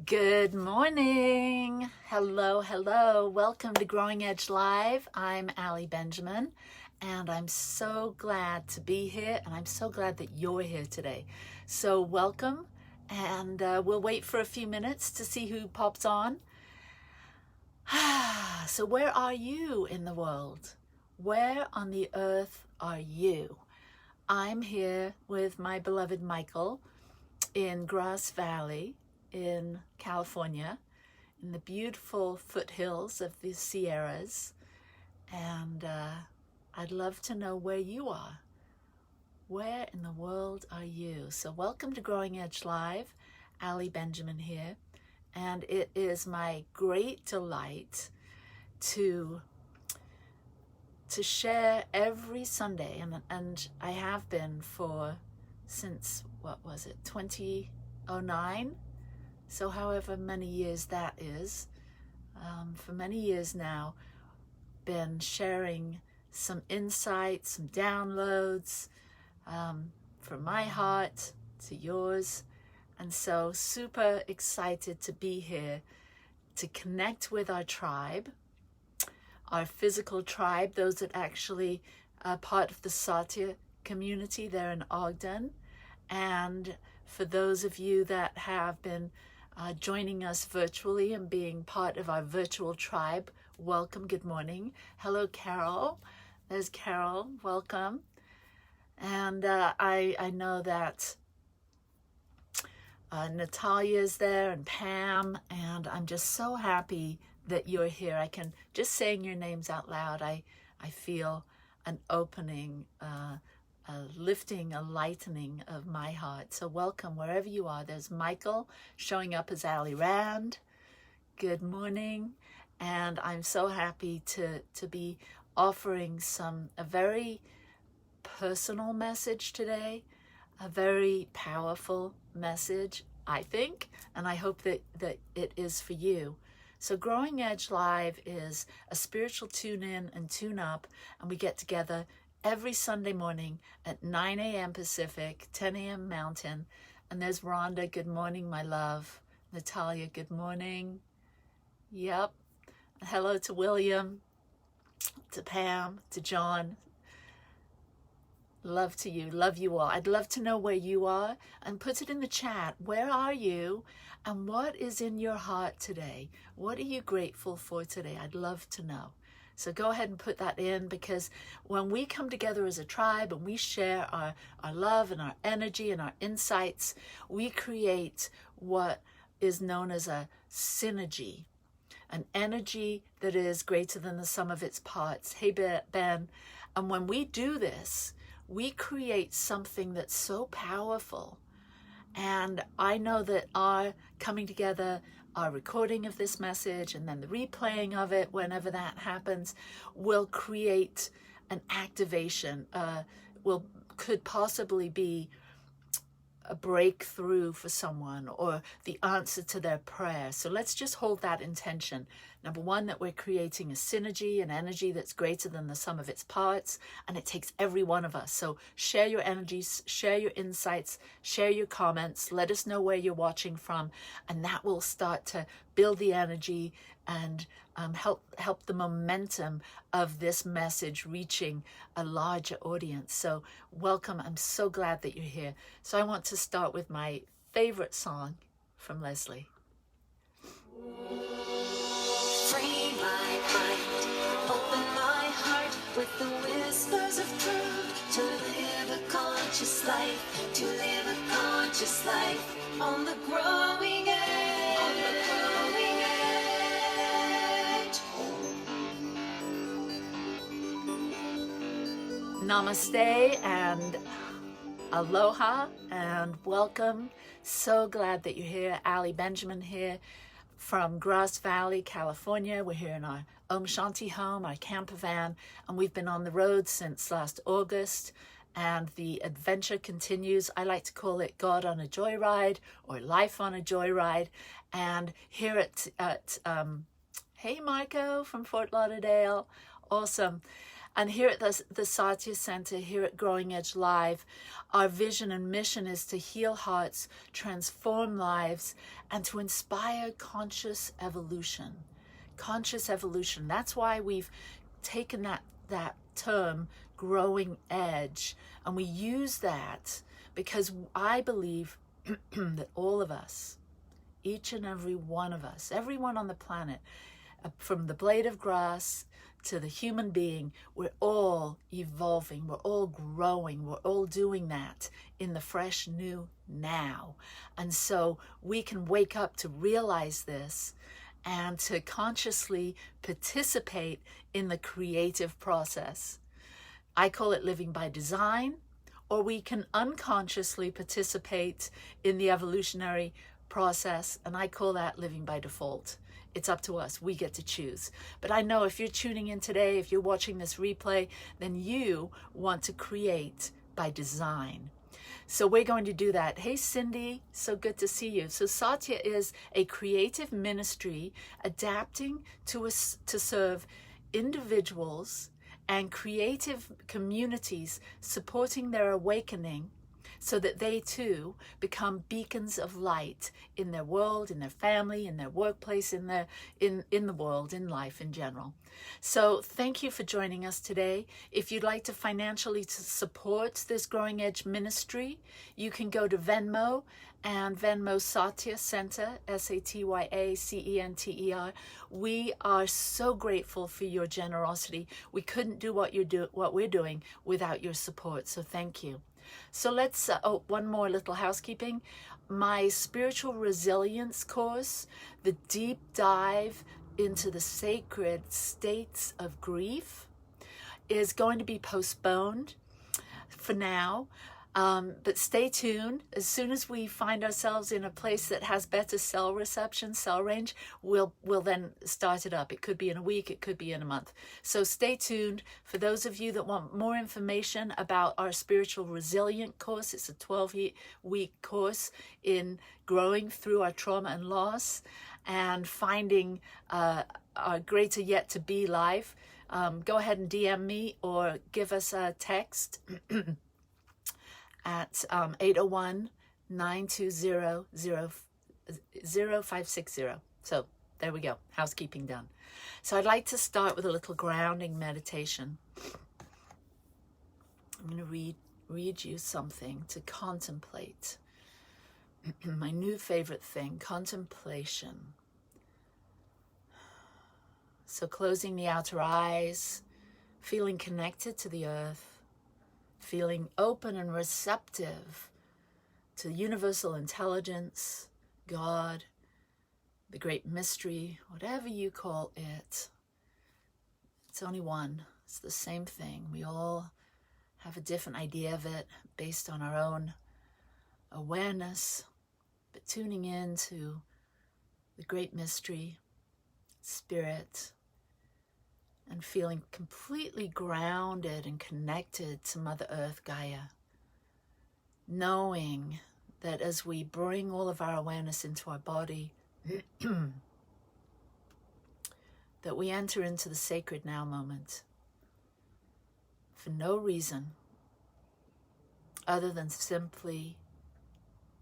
Good morning. Hello. Welcome to Growing Edge Live. I'm Allie Benjamin, and I'm so glad to be here, and I'm so glad that you're here today. So welcome, and we'll wait for a few minutes to see who pops on. So where are you in the world? Where on the earth are you? I'm here with my beloved Michael in Grass Valley in California, in the beautiful foothills of the Sierras, and I'd love to know where you are. Where in the world are you? So welcome to Growing Edge Live. Allie Benjamin here, and it is my great delight to share every Sunday, and I have been since, 2009? So however many years that is, for many years now, been sharing some insights, some downloads from my heart to yours. And so super excited to be here to connect with our tribe, our physical tribe, those that actually are part of the Satya community there in Ogden. And for those of you that have been joining us virtually and being part of our virtual tribe, welcome, good morning. Hello, Carol. There's Carol, welcome. And I know that Natalia's there and Pam, and I'm just so happy that you're here. I can, just saying your names out loud, I feel an opening, a lifting, a lightening of my heart. So welcome wherever you are. There's Michael showing up as Ali Rand. Good morning. And I'm so happy to be offering a very personal message today, a very powerful message, I think, and I hope that it is for you. So Growing Edge Live is a spiritual tune-in and tune-up, and we get together every Sunday morning at 9 a.m. Pacific, 10 a.m. Mountain. And there's Rhonda. Good morning, my love. Natalia, good morning. Yep. Hello to William, to Pam, to John. Love to you. Love you all. I'd love to know where you are, and put it in the chat. Where are you, and what is in your heart today? What are you grateful for today? I'd love to know. So go ahead and put that in, because when we come together as a tribe and we share our love and our energy and our insights, we create what is known as a synergy, an energy that is greater than the sum of its parts. Hey, Ben. And when we do this, we create something that's so powerful. And I know that our coming together, our recording of this message, and then the replaying of it whenever that happens, will create an activation, could possibly be a breakthrough for someone, or the answer to their prayer. So let's just hold that intention. Number one, that we're creating a synergy, an energy that's greater than the sum of its parts, and it takes every one of us. So share your energies, share your insights, share your comments, let us know where you're watching from, and that will start to build the energy and help the momentum of this message reaching a larger audience. So welcome. I'm so glad that you're here. So I want to start with my favorite song from Leslie. Free my mind, open my heart with the whispers of truth, to live a conscious life, to live a conscious life on the growing edge, on the growing edge. Namaste and aloha and welcome. So glad that you're here. Allie Benjamin here from Grass Valley, California. We're here in our Om Shanti home, our camper van, and we've been on the road since last August, and the adventure continues. I like to call it God on a Joyride, or Life on a Joyride. And here at hey Marco from Fort Lauderdale, awesome. And here at the Satya Center, here at Growing Edge Live, our vision and mission is to heal hearts, transform lives, and to inspire conscious evolution. Conscious evolution. That's why we've taken that term, growing edge, and we use that because I believe that all of us, each and every one of us, everyone on the planet, from the blade of grass to the human being, we're all evolving, we're all growing, we're all doing that in the fresh new now. And so we can wake up to realize this and to consciously participate in the creative process. I call it living by design, or we can unconsciously participate in the evolutionary process, and I call that living by default. It's up to us. We get to choose. But I know if you're tuning in today, if you're watching this replay, then you want to create by design. So we're going to do that. Hey, Cindy, so good to see you. So Satya is a creative ministry adapting to serve individuals and creative communities, supporting their awakening so that they too become beacons of light in their world, in their family, in their workplace, in the world, in life in general. So thank you for joining us today. If you'd like to financially support this Growing Edge ministry, you can go to Venmo and Venmo Satya Center, SATYACENTER. We are so grateful for your generosity. We couldn't do what we're doing without your support. So thank you. So let's, one more little housekeeping. My spiritual resilience course, the deep dive into the sacred states of grief, is going to be postponed for now. But stay tuned. As soon as we find ourselves in a place that has better cell reception, cell range, we'll then start it up. It could be in a week, it could be in a month. So stay tuned. For those of you that want more information about our spiritual resilient course, it's a 12-week course in growing through our trauma and loss and finding our greater yet to be life. Go ahead and DM me or give us a text at 801-920-0560. So there we go, housekeeping done. So I'd like to start with a little grounding meditation. I'm going to read you something to contemplate. My new favorite thing, contemplation. So closing the outer eyes, feeling connected to the earth, feeling open and receptive to universal intelligence, God, the great mystery, whatever you call it. It's only one. It's the same thing. We all have a different idea of it based on our own awareness, but tuning into the great mystery, spirit, and feeling completely grounded and connected to Mother Earth, Gaia. Knowing that as we bring all of our awareness into our body, that we enter into the sacred now moment for no reason other than simply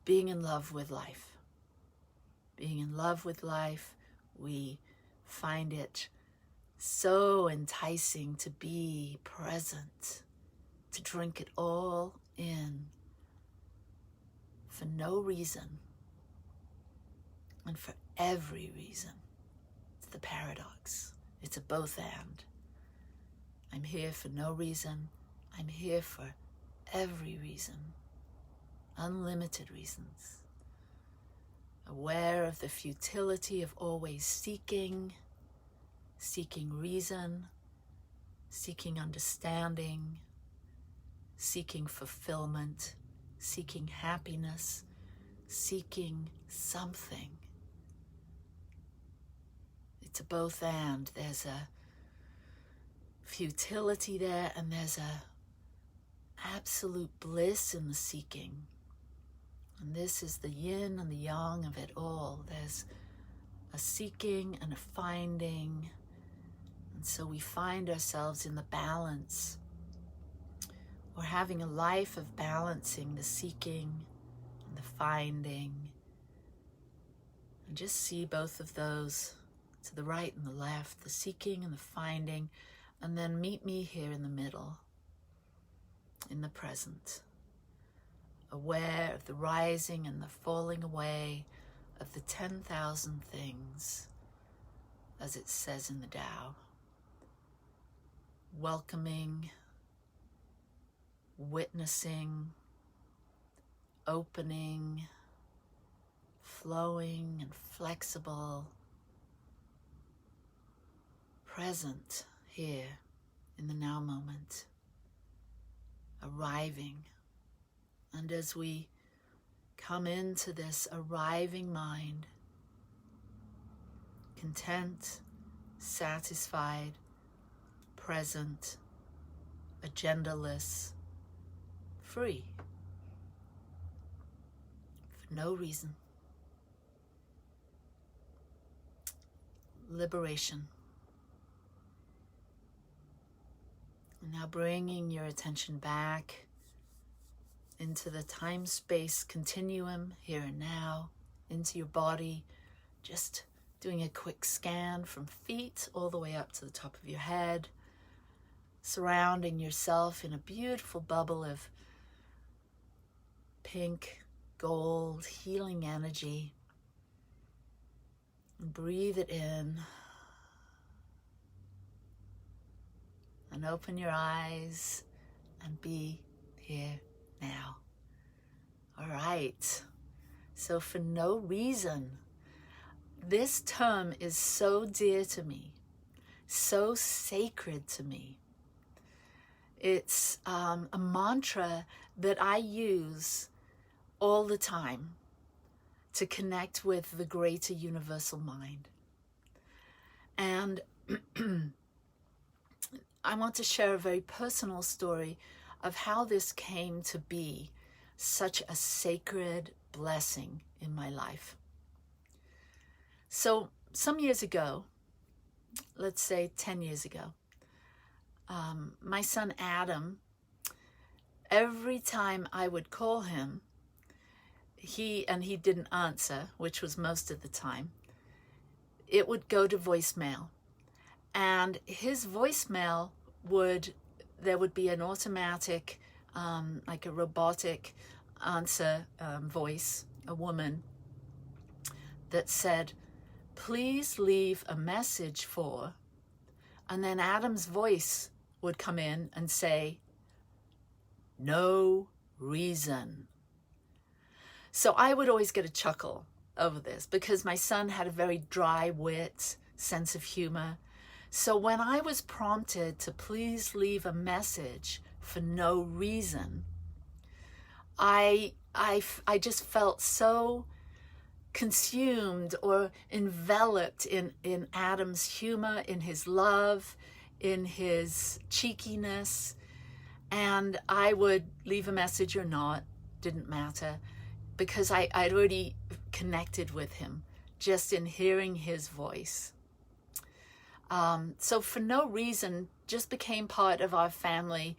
being in love with life. Being in love with life, we find it so enticing to be present, to drink it all in for no reason and for every reason. It's the paradox. It's a both and. I'm here for no reason. I'm here for every reason. Unlimited reasons. Aware of the futility of always seeking reason, seeking understanding, seeking fulfillment, seeking happiness, seeking something. It's a both and. There's a futility there, and there's a absolute bliss in the seeking. And this is the yin and the yang of it all. There's a seeking and a finding, And so we find ourselves in the balance. We're having a life of balancing the seeking and the finding. And just see both of those to the right and the left, the seeking and the finding, and then meet me here in the middle, in the present, aware of the rising and the falling away of the 10,000 things, as it says in the Tao. Welcoming, witnessing, opening, flowing and flexible, present here in the now moment, arriving. And as we come into this arriving mind, content, satisfied, present, agendaless, free, for no reason. Liberation. And now bringing your attention back into the time-space continuum here and now, into your body, just doing a quick scan from feet all the way up to the top of your head, surrounding yourself in a beautiful bubble of pink, gold, healing energy. And breathe it in. And open your eyes and be here now. All right. So for no reason, this term is so dear to me, so sacred to me. It's a mantra that I use all the time to connect with the greater universal mind. And I want to share a very personal story of how this came to be such a sacred blessing in my life. So some years ago, let's say 10 years ago, my son Adam, every time I would call him, he didn't answer, which was most of the time, it would go to voicemail. And his voicemail there would be an automatic, like a robotic answer voice, a woman, that said, please leave a message for, and then Adam's voice would come in and say, no reason. So I would always get a chuckle over this because my son had a very dry wit, sense of humor. So when I was prompted to please leave a message for no reason, I just felt so consumed or enveloped in Adam's humor, in his love, in his cheekiness. And I would leave a message or not, didn't matter, because I'd already connected with him just in hearing his voice. So for no reason, just became part of our family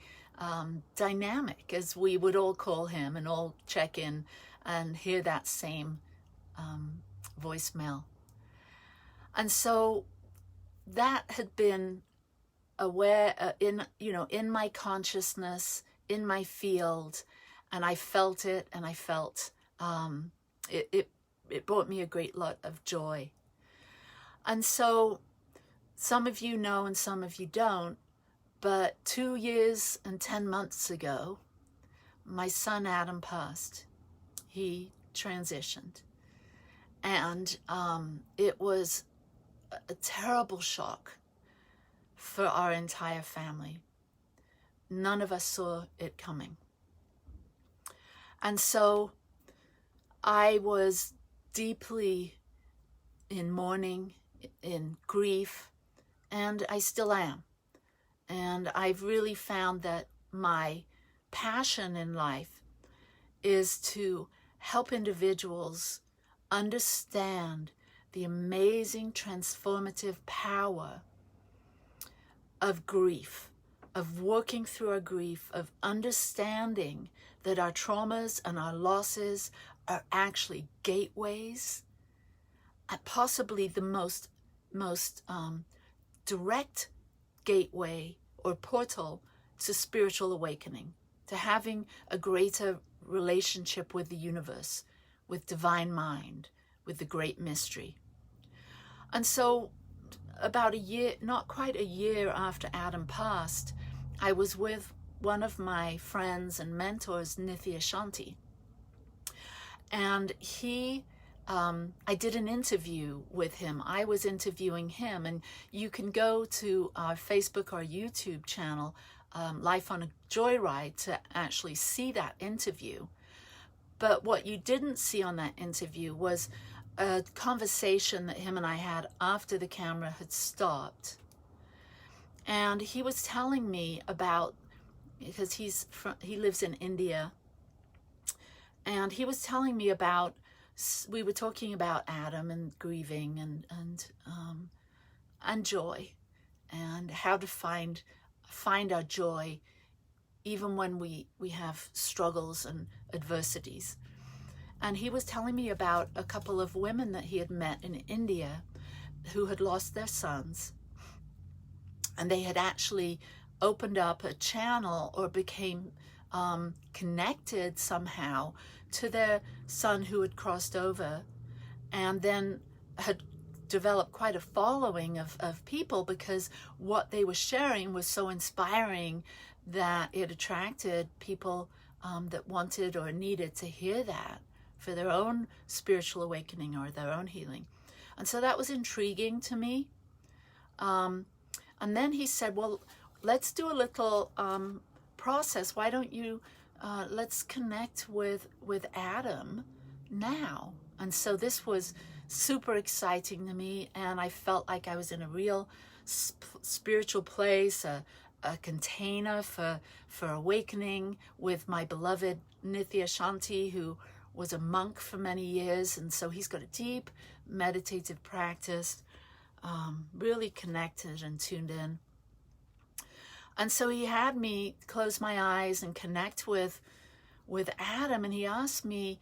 dynamic, as we would all call him and all check in and hear that same voicemail. And so that had been aware in my consciousness, in my field, and I felt it, and I felt it brought me a great lot of joy. And so some of you know and some of you don't, but 2 years and 10 months ago, my son Adam passed. He transitioned. And it was a terrible shock for our entire family. None of us saw it coming. And so I was deeply in mourning, in grief, and I still am. And I've really found that my passion in life is to help individuals understand the amazing transformative power of grief, of working through our grief, of understanding that our traumas and our losses are actually gateways, and possibly the most direct gateway or portal to spiritual awakening, to having a greater relationship with the universe, with divine mind, with the great mystery. And so about a year, not quite a year after Adam passed, I was with one of my friends and mentors, Nithya Shanti. And I did an interview with him. I was interviewing him, and you can go to our Facebook or YouTube channel, Life on a Joyride, to actually see that interview. But what you didn't see on that interview was a conversation that him and I had after the camera had stopped. And he was telling me about, because he lives in India, and he was telling me about, we were talking about Adam and grieving and joy, and how to find our joy even when we have struggles and adversities. And he was telling me about a couple of women that he had met in India who had lost their sons, and they had actually opened up a channel or became connected somehow to their son who had crossed over, and then had developed quite a following of people, because what they were sharing was so inspiring that it attracted people that wanted or needed to hear that for their own spiritual awakening or their own healing. And so that was intriguing to me. And then he said, well, let's do a little process. Why don't you, let's connect with Adam now. And so this was super exciting to me, and I felt like I was in a real spiritual place, a container for awakening with my beloved Nithya Shanti, who was a monk for many years, and so he's got a deep meditative practice, really connected and tuned in. And so he had me close my eyes and connect with Adam, and he asked me,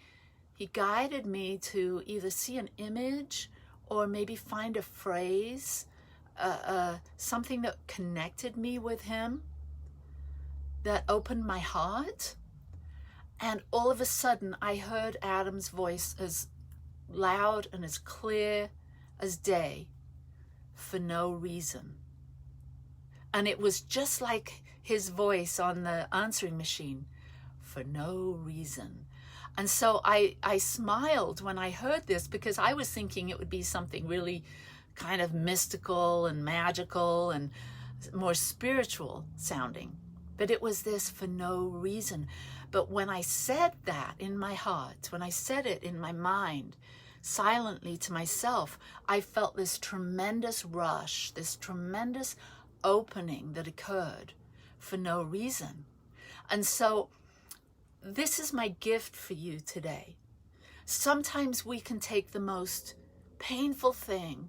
he guided me to either see an image or maybe find a phrase, something that connected me with him, that opened my heart. And all of a sudden, I heard Adam's voice as loud and as clear as day, for no reason. And it was just like his voice on the answering machine, for no reason. And so I smiled when I heard this, because I was thinking it would be something really kind of mystical and magical and more spiritual sounding. But it was this, for no reason. But when I said that in my heart, when I said it in my mind, silently to myself, I felt this tremendous rush, this tremendous opening that occurred for no reason. And so this is my gift for you today. Sometimes we can take the most painful thing,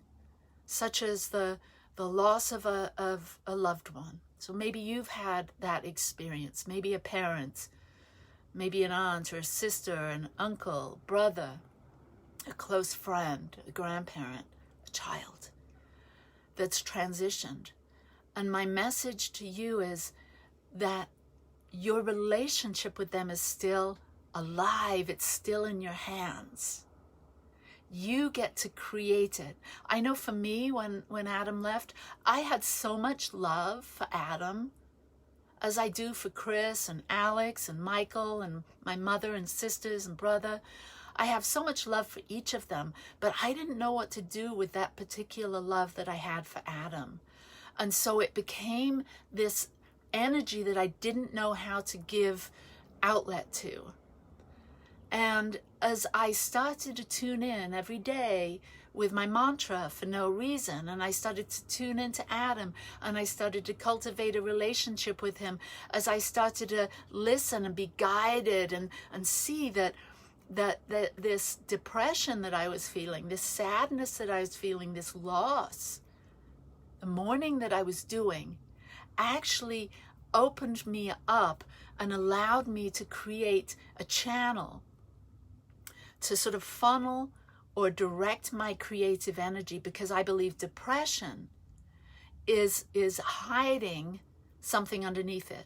such as the loss of a loved one. So maybe you've had that experience, maybe a parent, maybe an aunt or a sister, an uncle, brother, a close friend, a grandparent, a child that's transitioned. And my message to you is that your relationship with them is still alive. It's still in your hands. You get to create it. I know for me, when Adam left, I had so much love for Adam, as I do for Chris and Alex and Michael and my mother and sisters and brother. I have so much love for each of them, but I didn't know what to do with that particular love that I had for Adam. And so it became this energy that I didn't know how to give outlet to. And as I started to tune in every day with my mantra, for no reason, and I started to tune into Adam, and I started to cultivate a relationship with him, as I started to listen and be guided and see that this depression that I was feeling, this sadness that I was feeling, this loss, the mourning that I was doing, actually opened me up and allowed me to create a channel to sort of funnel or direct my creative energy, because I believe depression is hiding something underneath it.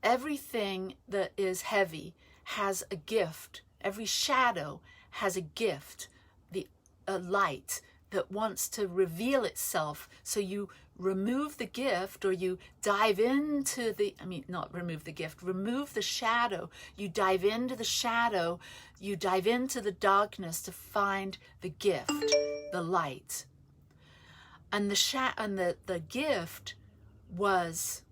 Everything that is heavy has a gift. Every shadow has a gift, a light that wants to reveal itself. So you remove the gift, or you dive into not remove the gift, remove the shadow. You dive into the shadow, you dive into the darkness to find the gift, the light. And the gift was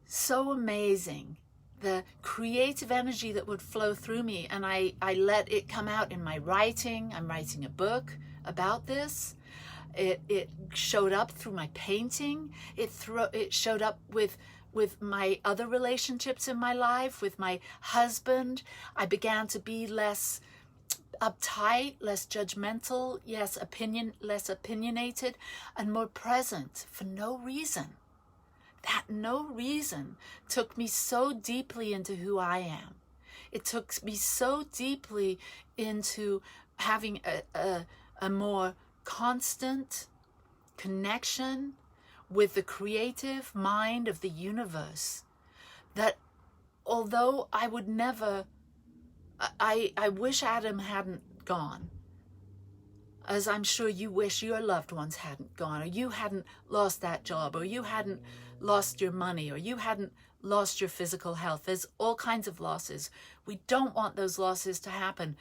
so amazing. The creative energy that would flow through me, and I let it come out in my writing. I'm writing a book about this. It showed up through my painting. It showed up with my other relationships in my life, with my husband. I began to be less uptight, less judgmental, less opinionated, and more present for no reason. That no reason took me so deeply into who I am. It took me so deeply into having a more constant connection with the creative mind of the universe, that although I would never, I wish Adam hadn't gone, as I'm sure you wish your loved ones hadn't gone, or you hadn't lost that job, or you hadn't lost your money, or you hadn't lost your physical health. There's all kinds of losses. We don't want those losses to happen.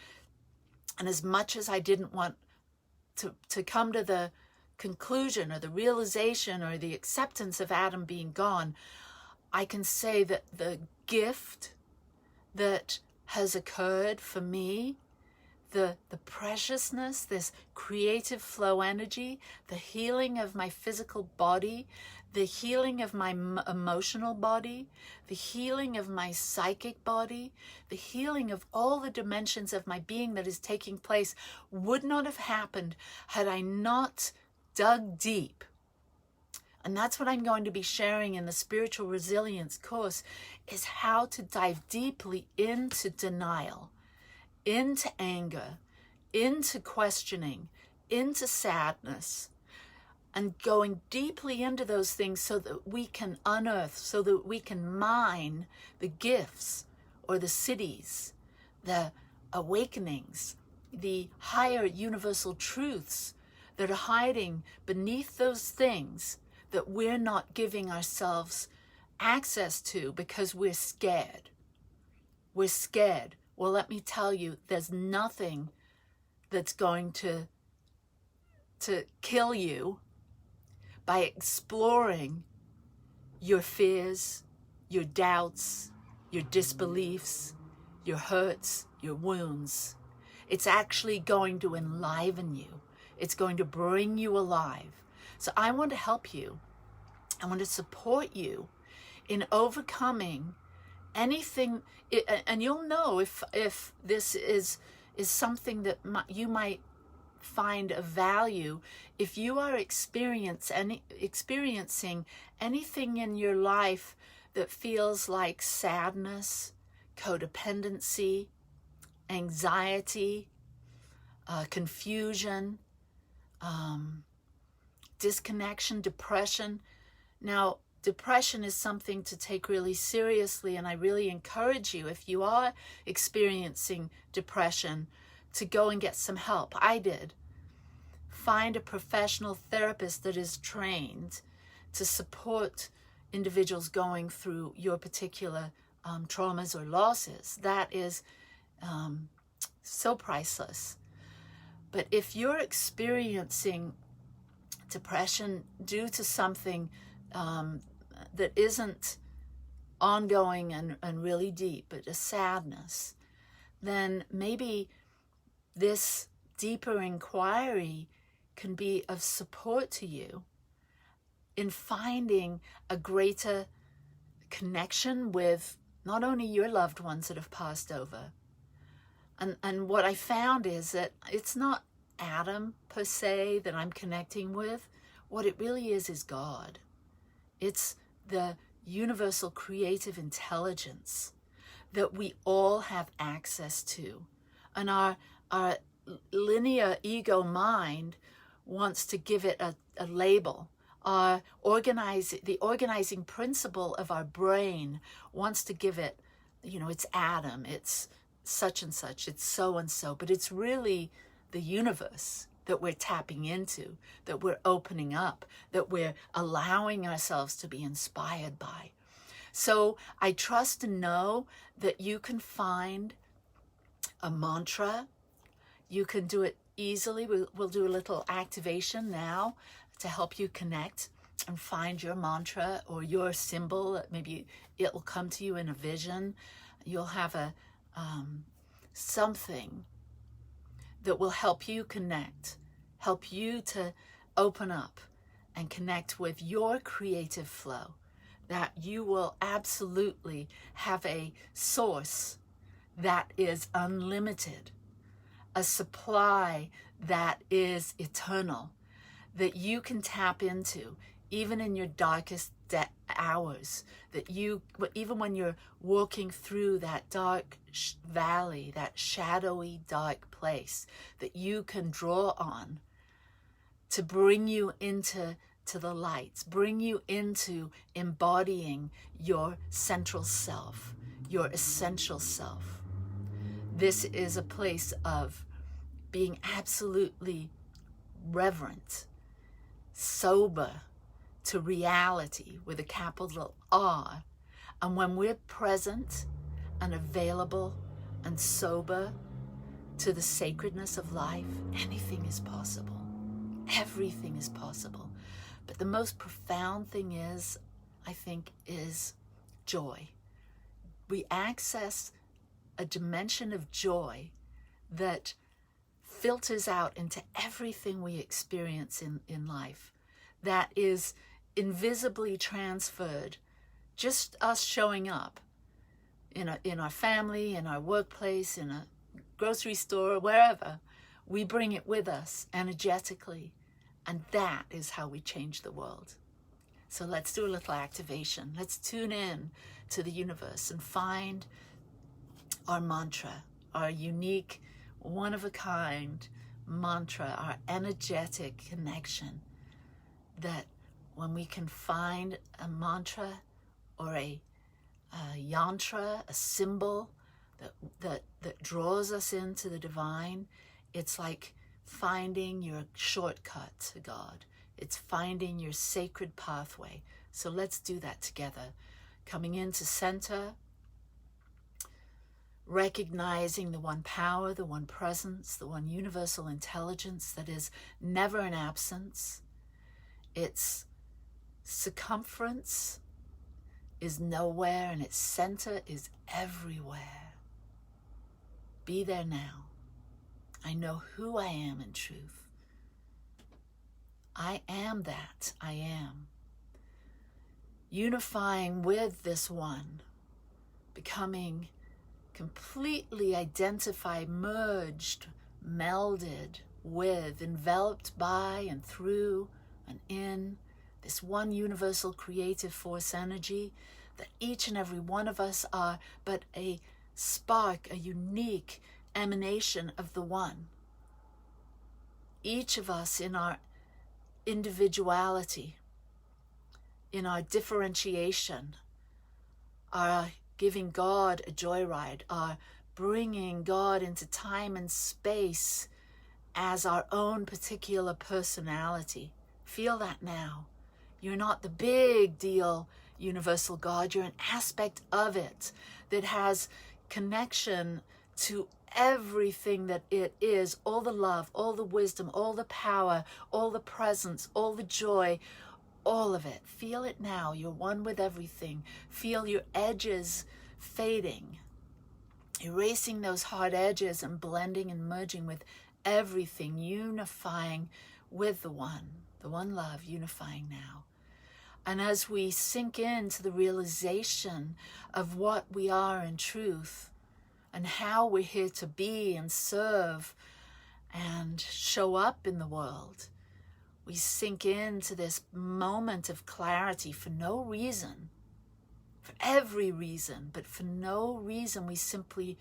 And as much as I didn't want to come to the conclusion or the realization or the acceptance of Adam being gone, I can say that the gift that has occurred for me, the preciousness, this creative flow energy, the healing of my physical body, the healing of my emotional body, the healing of my psychic body, the healing of all the dimensions of my being that is taking place would not have happened had I not dug deep. And that's what I'm going to be sharing in the Spiritual Resilience course, is how to dive deeply into denial, into anger, into questioning, into sadness, and going deeply into those things so that we can unearth, so that we can mine the gifts or the cities, the awakenings, the higher universal truths that are hiding beneath those things that we're not giving ourselves access to because we're scared. We're scared. Well, let me tell you, there's nothing that's going to kill you by exploring your fears, your doubts, your disbeliefs, your hurts, your wounds. It's actually going to enliven you. It's going to bring you alive. So I want to help you. I want to support you in overcoming anything, and you'll know if this is something that you might find of value. If you are experiencing anything in your life that feels like sadness, codependency, anxiety, confusion, disconnection, depression. Now, depression is something to take really seriously, and I really encourage you, if you are experiencing depression, to go and get some help. I did. Find a professional therapist that is trained to support individuals going through your particular traumas or losses. That is so priceless. But if you're experiencing depression due to something that isn't ongoing and really deep, but a sadness, then maybe this deeper inquiry can be of support to you in finding a greater connection with not only your loved ones that have passed over. And what I found is that it's not Adam per se that I'm connecting with. What it really is God. It's the universal creative intelligence that we all have access to. And our linear ego mind wants to give it a label. The organizing principle of our brain wants to give it, it's atom, it's such and such, it's so and so, but it's really the universe that we're tapping into, that we're opening up, that we're allowing ourselves to be inspired by. So I trust and know that you can find a mantra. You can do it easily. We'll do a little activation now to help you connect and find your mantra or your symbol. Maybe it will come to you in a vision. You'll have something that will help you connect, help you to open up and connect with your creative flow, that you will absolutely have a source that is unlimited, a supply that is eternal, that you can tap into even in your darkest hours, that even when you're walking through that dark valley, that shadowy dark place, that you can draw on to bring you into the lights, bring you into embodying your central self, your essential self. This is a place of being absolutely reverent, sober to reality with a capital R. And when we're present and available and sober to the sacredness of life, anything is possible. Everything is possible. But the most profound thing is, I think, is joy. We access a dimension of joy that filters out into everything we experience in life, that is invisibly transferred, just us showing up in our family, in our workplace, in a grocery store, wherever. We bring it with us energetically, and that is how we change the world. So let's do a little activation. Let's tune in to the universe and find our mantra, our unique, one-of-a-kind mantra, our energetic connection, that when we can find a mantra or a yantra, a symbol that draws us into the divine, it's like finding your shortcut to God. It's finding your sacred pathway. So let's do that together. Coming into center, recognizing the one power, the one presence, the one universal intelligence that is never in absence. Its circumference is nowhere and its center is everywhere. Be there now. I know who I am in truth. I am that I am. Unifying with this one, becoming completely identified, merged, melded with, enveloped by and through and in this one universal creative force energy, that each and every one of us are but a spark, a unique emanation of the one. Each of us in our individuality, in our differentiation, are giving God a joyride, are bringing God into time and space as our own particular personality. Feel that now. You're not the big deal universal God. You're an aspect of it that has connection to everything that it is, all the love, all the wisdom, all the power, all the presence, all the joy, all of it. Feel it now. You're one with everything. Feel your edges fading, erasing those hard edges and blending and merging with everything, unifying with the one love, unifying now. And as we sink into the realization of what we are in truth and how we're here to be and serve and show up in the world, we sink into this moment of clarity for no reason, for every reason, but for no reason. We simply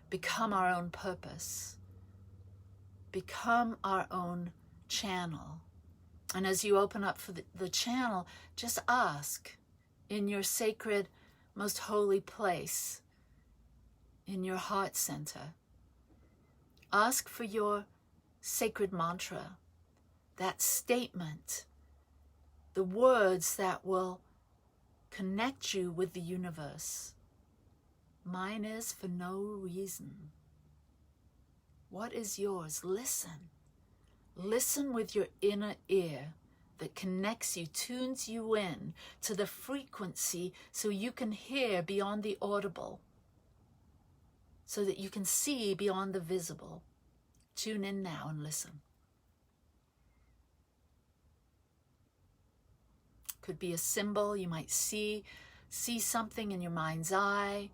become our own purpose, become our own channel. And as you open up for the channel, just ask in your sacred, most holy place, in your heart center. Ask for your sacred mantra, that statement, the words that will connect you with the universe. Mine is for no reason. What is yours? Listen. Listen with your inner ear that connects you, tunes you in to the frequency so you can hear beyond the audible, so that you can see beyond the visible. Tune in now and listen. Could be a symbol. You might see something in your mind's eye.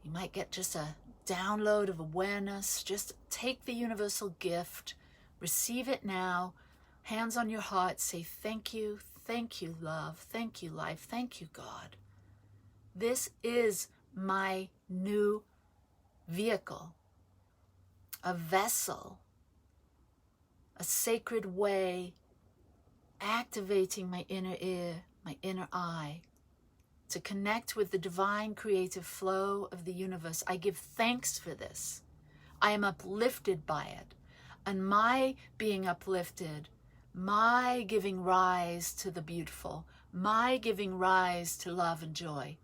You might get just a download of awareness. Just take the universal gift, receive it now, hands on your heart, say thank you, love, thank you, life, thank you, God. This is my new vehicle, a vessel, a sacred way, activating my inner ear, my inner eye, to connect with the divine creative flow of the universe. I give thanks for this. I am uplifted by it. And my being uplifted, my giving rise to the beautiful, my giving rise to love and joy,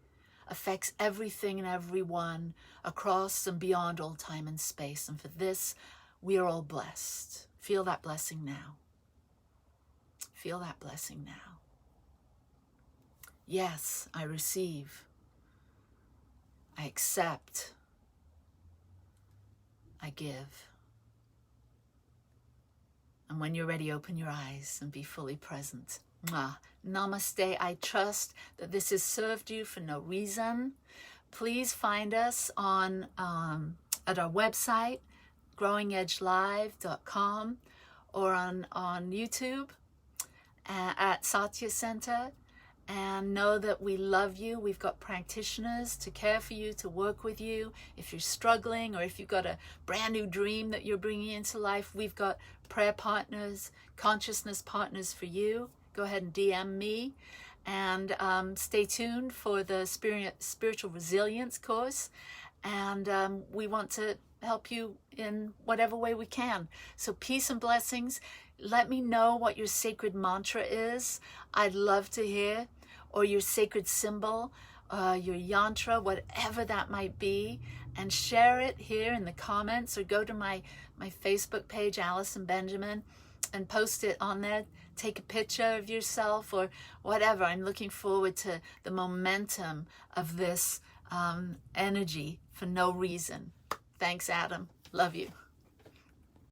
affects everything and everyone across and beyond all time and space. And for this, we are all blessed. Feel that blessing now. Feel that blessing now. Yes, I receive. I accept. I give. And when you're ready, open your eyes and be fully present. Mwah. Namaste. I trust that this has served you for no reason. Please find us on at our website, growingedgelive.com, or on YouTube at Satya Center. And know that we love you. We've got practitioners to care for you, to work with you. If you're struggling or if you've got a brand new dream that you're bringing into life, we've got prayer partners, consciousness partners for you. Go ahead and DM me. And stay tuned for the spiritual resilience course. And we want to help you in whatever way we can. So peace and blessings. Let me know what your sacred mantra is. I'd love to hear. Or your sacred symbol, your yantra, whatever that might be. And share it here in the comments, or go to my Facebook page, Allison Benjamin, and post it on there. Take a picture of yourself or whatever. I'm looking forward to the momentum of this energy for no reason. Thanks, Adam. Love you.